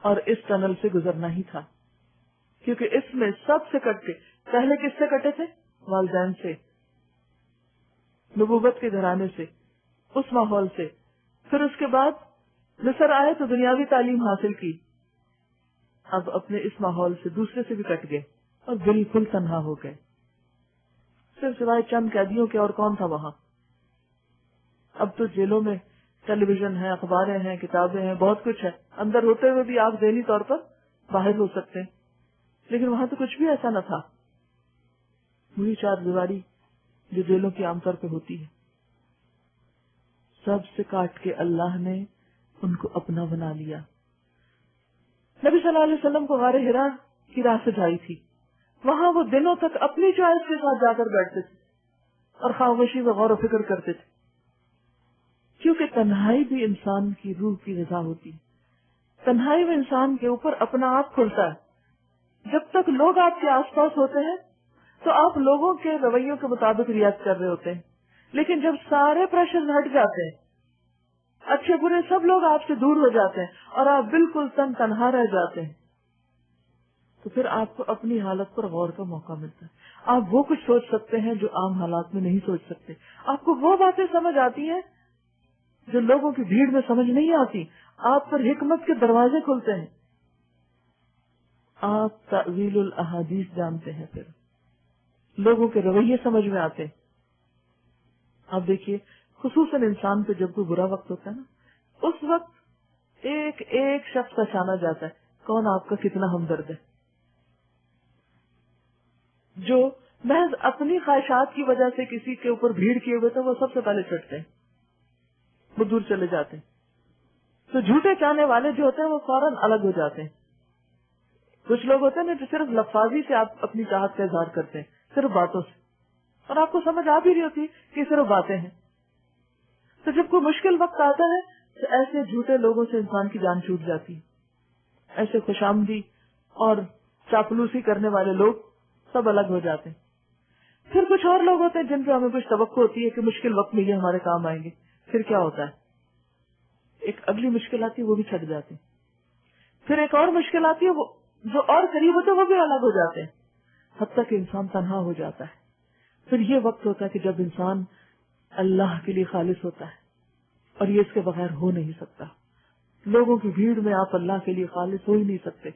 اور اس ٹنل سے گزرنا ہی تھا، کیونکہ اس میں سب سے کٹ کے پہلے کس سے کٹے تھے؟ والدین سے، نبوت کے گھرانے سے، اس ماحول سے. پھر اس کے بعد مصر آئے تو دنیاوی تعلیم حاصل کی. اب اپنے اس ماحول سے دوسرے سے بھی کٹ گئے اور بالکل تنہا ہو گئے. صرف سوائے چند قیدیوں کے اور کون تھا وہاں؟ اب تو جیلوں میں ٹیلی ویژن ہے، اخباریں ہیں، کتابیں ہیں، بہت کچھ ہے. اندر ہوتے ہوئے بھی آپ ذہنی طور پر باہر ہو سکتے ہیں، لیکن وہاں تو کچھ بھی ایسا نہ تھا. وہی چار دیواری جو جیلوں کی عام طور پہ ہوتی ہے. سب سے کاٹ کے اللہ نے ان کو اپنا بنا لیا. نبی صلی اللہ علیہ وسلم کو غار حرا کی راہ سے جائی تھی. وہاں وہ دنوں تک اپنی چوائس کے ساتھ جا کر بیٹھتے تھے اور خاموشی میں غور و فکر کرتے تھے، کیونکہ تنہائی بھی انسان کی روح کی غذا ہوتی ہے. تنہائی میں انسان کے اوپر اپنا آپ کھلتا ہے. جب تک لوگ آپ کے آس پاس ہوتے ہیں تو آپ لوگوں کے رویوں کے مطابق ریاکٹ کر رہے ہوتے ہیں، لیکن جب سارے پریشر ہٹ جاتے ہیں، اچھے برے سب لوگ آپ سے دور ہو جاتے ہیں اور آپ بالکل تنہا رہ جاتے ہیں، تو پھر آپ کو اپنی حالت پر غور کا موقع ملتا ہے. آپ وہ کچھ سوچ سکتے ہیں جو عام حالات میں نہیں سوچ سکتے. آپ کو وہ باتیں سمجھ آتی ہیں جو لوگوں کی بھیڑ میں سمجھ نہیں آتی. آپ پر حکمت کے دروازے کھلتے ہیں. آپ تأویل الاحادیث جانتے ہیں، پھر لوگوں کے رویے سمجھ میں آتے ہیں. آپ دیکھیے خصوصاً انسان پہ جب کوئی برا وقت ہوتا ہے نا، اس وقت ایک ایک شخص پہچانا جاتا ہے کون آپ کا کتنا ہمدرد ہے. جو محض اپنی خواہشات کی وجہ سے کسی کے اوپر بھیڑ کیے ہوئے تھے وہ سب سے پہلے چڑھتے ہیں، وہ دور چلے جاتے ہیں. تو جھوٹے چاہنے والے جو ہوتے ہیں وہ فوراً الگ ہو جاتے ہیں. کچھ لوگ ہوتے ہیں نا جو صرف لفاظی سے آپ اپنی چاہت کا اظہار کرتے ہیں، صرف باتوں سے، اور آپ کو سمجھ آ بھی رہی ہوتی کہ صرف باتیں ہیں. تو جب کوئی مشکل وقت آتا ہے تو ایسے جھوٹے لوگوں سے انسان کی جان چھوٹ جاتی ہے. ایسے خوشامدی اور چاپلوسی کرنے والے لوگ سب الگ ہو جاتے ہیں. پھر کچھ اور لوگ ہوتے ہیں جن پہ ہمیں کچھ توقع ہوتی ہے کہ مشکل وقت میں یہ ہمارے کام آئیں گے. پھر کیا ہوتا ہے؟ ایک اگلی مشکل آتی ہے، وہ بھی چھٹ جاتے ہیں. پھر ایک اور مشکل آتی ہے، وہ جو اور قریب ہوتے ہیں وہ بھی الگ ہو جاتے ہیں، حتیٰ کہ انسان تنہا ہو جاتا ہے. پھر یہ وقت ہوتا ہے کہ جب انسان اللہ کے لیے خالص ہوتا ہے، اور یہ اس کے بغیر ہو نہیں سکتا. لوگوں کی بھیڑ میں آپ اللہ کے لیے خالص ہو ہی نہیں سکتے.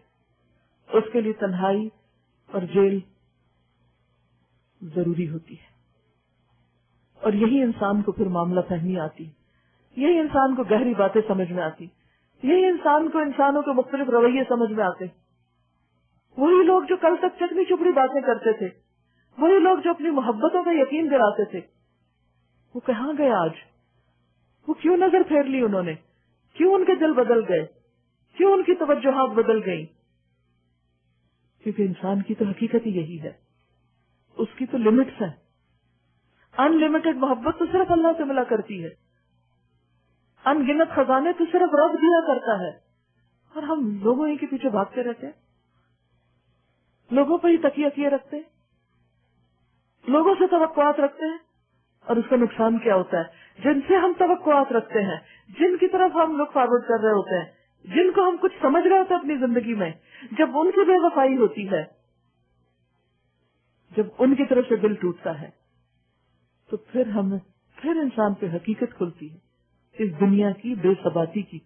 اس کے لیے تنہائی اور جیل ضروری ہوتی ہے. اور یہی انسان کو پھر معاملہ فہمی آتی، یہی انسان کو گہری باتیں سمجھ میں آتی، یہی انسان کو انسانوں کے مختلف رویے سمجھ میں آتے. وہی لوگ جو کل تک چکنی چپڑی باتیں کرتے تھے، وہی لوگ جو اپنی محبتوں کا یقین دلاتے تھے، وہ کہاں گئے آج؟ وہ کیوں نظر پھیر لی انہوں نے؟ کیوں ان کے دل بدل گئے؟ کیوں ان کی توجہات بدل گئیں؟ کیونکہ انسان کی تو حقیقت ہی یہی ہے، اس کی تو لمٹس ہیں. ان لمیٹڈ محبت تو صرف اللہ سے ملا کرتی ہے. ان گنت خزانے تو صرف رب دیا کرتا ہے. اور ہم لوگوں ہی کے پیچھے بھاگتے رہتے ہیں، لوگوں پہ ہی تکیہ کیے رکھتے ہیں، لوگوں سے توقعات رکھتے ہیں. اور اس کا نقصان کیا ہوتا ہے؟ جن سے ہم توقعات رکھتے ہیں، جن کی طرف ہم لوگ فارورڈ کر رہے ہوتے ہیں، جن کو ہم کچھ سمجھ رہے ہوتے ہیں اپنی زندگی میں، جب ان کی بے وفائی ہوتی ہے، جب ان کی طرف سے دل ٹوٹتا ہے، تو پھر انسان پہ حقیقت کھلتی ہے اس دنیا کی بے ثباتی کی.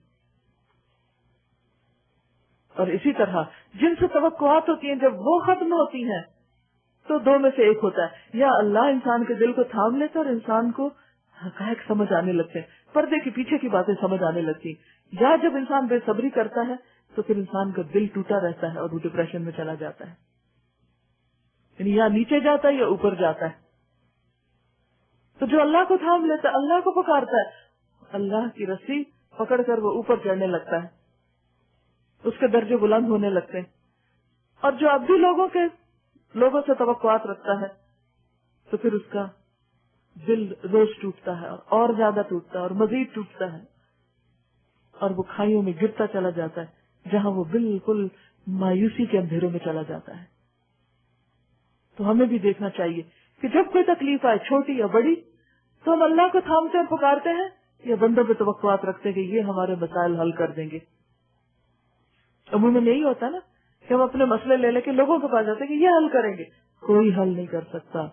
اور اسی طرح جن سے توقعات ہوتی ہیں جب وہ ختم ہوتی ہیں تو دو میں سے ایک ہوتا ہے، یا اللہ انسان کے دل کو تھام لیتا اور انسان کو حقائق سمجھ آنے لگتے ہیں، پردے کے پیچھے کی باتیں سمجھ آنے لگتی، یا جب انسان بے صبری کرتا ہے تو پھر انسان کا دل ٹوٹا رہتا ہے اور وہ ڈپریشن میں چلا جاتا ہے. یعنی یا نیچے جاتا ہے یا اوپر جاتا ہے. تو جو اللہ کو تھام لیتا ہے، اللہ کو پکارتا ہے، اللہ کی رسی پکڑ کر وہ اوپر چڑھنے لگتا ہے، اس کے درجے بلند ہونے لگتے ہیں. اور جو اب بھی لوگوں سے توقعات رکھتا ہے تو پھر اس کا دل روز ٹوٹتا ہے اور زیادہ ٹوٹتا ہے اور مزید ٹوٹتا ہے، اور وہ کھائیوں میں گرتا چلا جاتا ہے جہاں وہ بالکل مایوسی کے اندھیروں میں چلا جاتا ہے. تو ہمیں بھی دیکھنا چاہیے کہ جب کوئی تکلیف آئے، چھوٹی یا بڑی، تو ہم اللہ کو تھامتے اور پکارتے ہیں یا بندوں پہ توقعات رکھتے ہیں کہ یہ ہمارے مسائل حل کر دیں گے. عموماً یہی ہوتا ہے نا کہ ہم اپنے مسئلے لے لے کے لوگوں کے پاس جاتے ہیں کہ یہ حل کریں گے. کوئی حل نہیں کر سکتا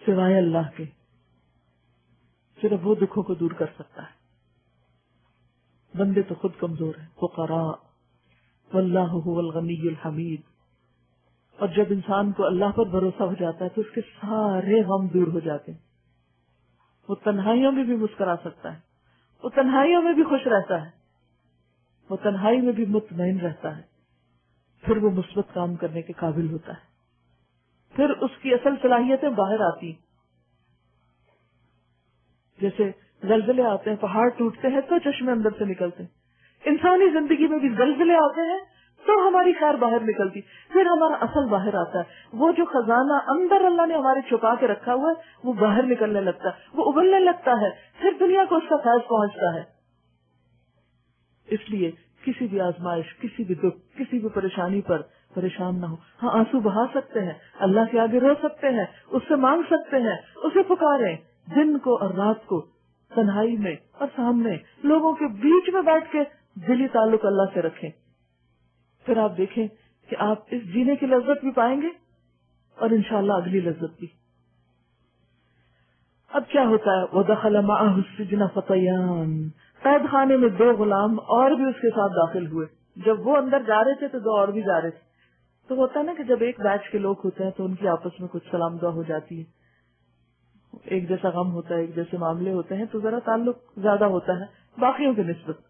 سوائے اللہ کے. صرف وہ دکھوں کو دور کر سکتا ہے. بندے تو خود کمزور ہیں. فقراء واللہ هو الغنی الحمید. اور جب انسان کو اللہ پر بھروسہ ہو جاتا ہے تو اس کے سارے غم دور ہو جاتے ہیں. وہ تنہائیوں میں بھی مسکرا سکتا ہے, وہ تنہائیوں میں بھی خوش رہتا ہے, وہ تنہائی میں بھی مطمئن رہتا ہے. پھر وہ مثبت کام کرنے کے قابل ہوتا ہے. پھر اس کی اصل صلاحیتیں باہر آتی. جیسے زلزلے آتے ہیں, پہاڑ ٹوٹتے ہیں تو چشمے اندر سے نکلتے ہیں. انسانی زندگی میں بھی زلزلے آتے ہیں تو ہماری خیر باہر نکلتی, پھر ہمارا اصل باہر آتا ہے. وہ جو خزانہ اندر اللہ نے ہمارے چھپا کے رکھا ہوا ہے وہ باہر نکلنے لگتا ہے, وہ ابلنے لگتا ہے, پھر دنیا کو اس کا فیض پہنچتا ہے. اس لیے کسی بھی آزمائش, کسی بھی دکھ, کسی بھی پریشانی پر پریشان نہ ہو. ہاں آنسو بہا سکتے ہیں, اللہ کے آگے رو سکتے ہیں, اس سے مانگ سکتے ہیں, اسے پکاریں دن کو اور رات کو, تنہائی میں اور سامنے لوگوں کے بیچ میں بیٹھ کے دلی تعلق اللہ سے رکھیں. پھر آپ دیکھیں کہ آپ اس جینے کی لذت بھی پائیں گے اور انشاءاللہ اگلی لذت بھی. اب کیا ہوتا ہے, وَدَخَلَ مَعَهُ السِّجْنَ فَتَيَانِ, قید خانے میں 2 غلام اور بھی اس کے ساتھ داخل ہوئے. جب وہ اندر جا رہے تھے تو 2 اور بھی جا رہے تھے. تو ہوتا ہے نا کہ جب ایک بیچ کے لوگ ہوتے ہیں تو ان کی آپس میں کچھ سلام دعا ہو جاتی ہے, ایک جیسا غم ہوتا ہے, ایک جیسے معاملے ہوتے ہیں, تو ذرا تعلق زیادہ ہوتا ہے باقیوں کی نسبت.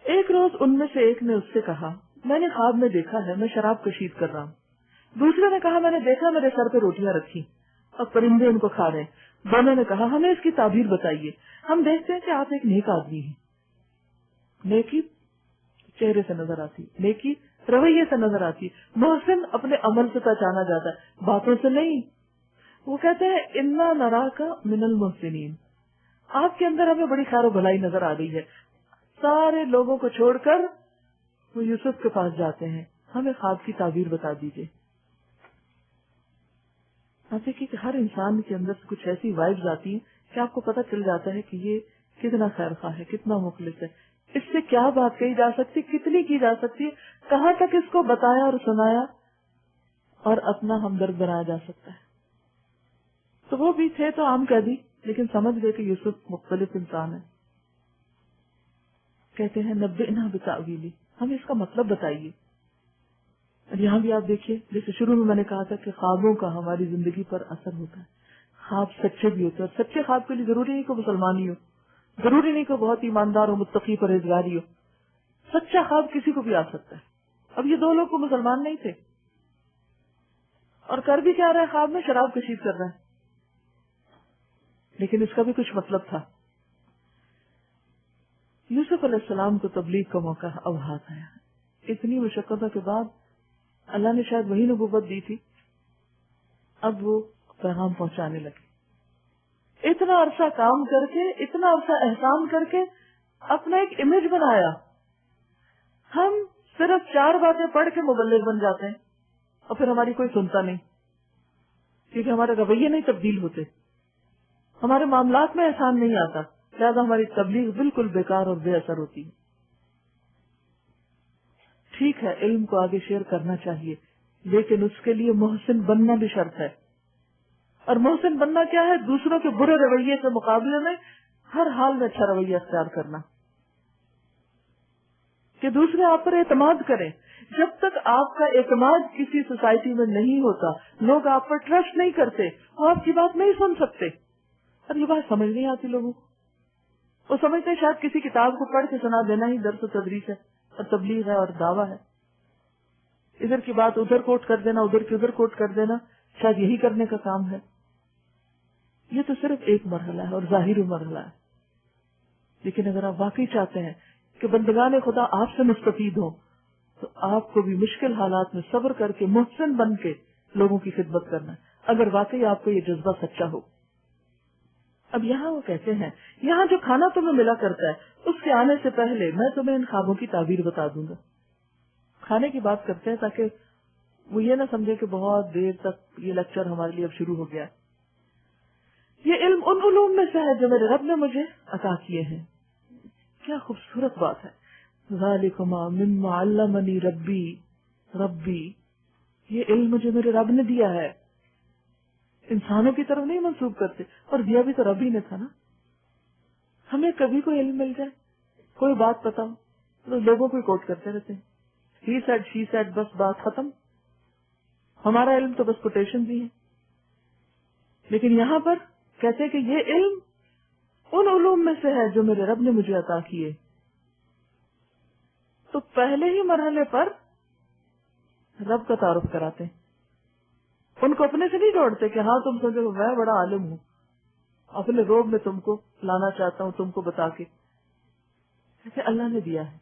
ایک روز ان میں سے ایک نے اس سے کہا, میں نے خواب میں دیکھا ہے میں شراب کشید کر رہا ہوں. دوسرے نے کہا, میں نے دیکھا میرے سر پہ روٹیاں رکھی اور پرندے ان کو کھا رہے ہیں. دونوں نے کہا, ہمیں اس کی تعبیر بتائیے, ہم دیکھتے ہیں کہ آپ ایک نیک آدمی ہیں. نیکی چہرے سے نظر آتی, نیکی رویے سے نظر آتی, محسن اپنے عمل سے پہچانا جاتا ہے, باتوں سے نہیں. وہ کہتے ہیں, انا نراک من المحسنین, آپ کے اندر ہمیں بڑی خیر و بھلائی نظر آ رہی ہے. سارے لوگوں کو چھوڑ کر وہ یوسف کے پاس جاتے ہیں, ہمیں خواب کی تعبیر بتا دیجیے. آپ دیکھیے کہ ہر انسان کے اندر کچھ ایسی وائبز آتی ہیں کہ آپ کو پتہ چل جاتا ہے کہ یہ کتنا خیر خواہ ہے, کتنا مخلص ہے, اس سے کیا بات کہی جا سکتی, کتنی کی جا سکتی ہے, کہاں تک اس کو بتایا اور سنایا اور اپنا ہمدرد بنایا جا سکتا ہے. تو وہ بھی تھے تو عام قیدی, لیکن سمجھ گئے کہ یوسف مختلف انسان ہے. کہتے ہیں, نبئنا بتاویلی, ہمیں اس کا مطلب بتائیے. اور یہاں بھی آپ دیکھیے, جیسے شروع میں نے کہا تھا کہ خوابوں کا ہماری زندگی پر اثر ہوتا ہے. خواب سچے بھی ہوتے ہیں, اور سچے خواب کے لیے ضروری نہیں کہ مسلمان ہی ہو, ضروری نہیں کہ بہت ایماندار ہو, متقی پرہیزگاری ہو. سچا خواب کسی کو بھی آ سکتا ہے. اب یہ 2 لوگ کو مسلمان نہیں تھے اور کر بھی کیا رہا ہے, خواب میں شراب کشید کر رہا ہے, لیکن اس کا بھی کچھ مطلب تھا. یوسف علیہ السلام کو تبلیغ کا موقع اب ہاتھ آیا. اتنی مشقتوں کے بعد اللہ نے شاید وہی نبوت دی تھی, اب وہ پیغام پہنچانے لگے. اتنا عرصہ کام کر کے, اتنا عرصہ احسان کر کے اپنا ایک امیج بنایا. ہم صرف 4 باتیں پڑھ کے مبلغ بن جاتے ہیں اور پھر ہماری کوئی سنتا نہیں, کیونکہ ہمارے رویے نہیں تبدیل ہوتے, ہمارے معاملات میں احسان نہیں آتا, لہذا ہماری تبلیغ بالکل بیکار اور بے اثر ہوتی ہے. ٹھیک ہے, علم کو آگے شیئر کرنا چاہیے, لیکن اس کے لیے محسن بننا بھی شرط ہے. اور محسن بننا کیا ہے, دوسروں کے برے رویے کے مقابلے میں ہر حال میں اچھا رویہ اختیار کرنا, کہ دوسرے آپ پر اعتماد کریں. جب تک آپ کا اعتماد کسی سوسائٹی میں نہیں ہوتا, لوگ آپ پر ٹرسٹ نہیں کرتے, وہ آپ کی بات نہیں سن سکتے. اور یہ بات سمجھ نہیں آتی لوگوں کو. وہ سمجھتے شاید کسی کتاب کو پڑھ کے سنا دینا ہی درس و تدریس ہے اور تبلیغ ہے اور دعویٰ ہے. ادھر کی بات ادھر کوٹ کر دینا, ادھر کی ادھر کوٹ کر دینا, شاید یہی کرنے کا کام ہے. یہ تو صرف ایک مرحلہ ہے اور ظاہری مرحلہ ہے. لیکن اگر آپ واقعی چاہتے ہیں کہ بندگان خدا آپ سے مستفید ہوں, تو آپ کو بھی مشکل حالات میں صبر کر کے محسن بن کے لوگوں کی خدمت کرنا ہے, اگر واقعی آپ کو یہ جذبہ سچا ہو. اب یہاں وہ کہتے ہیں, یہاں جو کھانا تمہیں ملا کرتا ہے, اس کے آنے سے پہلے میں تمہیں ان خوابوں کی تعبیر بتا دوں گا. کھانے کی بات کرتے ہیں تاکہ وہ یہ نہ سمجھے کہ بہت دیر تک یہ لیکچر ہمارے لیے اب شروع ہو گیا. یہ علم ان علوم میں سے ہے جو میرے رب نے مجھے عطا کیے ہیں. کیا خوبصورت بات ہے. ذالکما مما علمنی ربی ربی، یہ علم مجھے میرے رب نے دیا ہے. انسانوں کی طرف نہیں منسوب کرتے، اور دیا بھی تو رب ہی نے تھا نا. ہمیں کبھی کوئی علم مل جائے، کوئی بات پتا ہو تو لوگوں کو کوٹ کرتے رہتے ہیں. ہی سیڈ شی سیڈ، بس بات ختم. ہمارا علم تو بس کوٹیشن بھی ہے. لیکن یہاں پر کہتے کہ یہ علم ان علوم میں سے ہے جو میرے رب نے مجھے عطا کیے. تو پہلے ہی مرحلے پر رب کا تعارف کراتے ہیں. ان کو اپنے سے نہیں جوڑتے کہ ہاں تم سمجھو میں بڑا عالم ہوں، اپنے روب میں تم کو لانا چاہتا ہوں تم کو بتا کے. کہتے اللہ نے دیا ہے.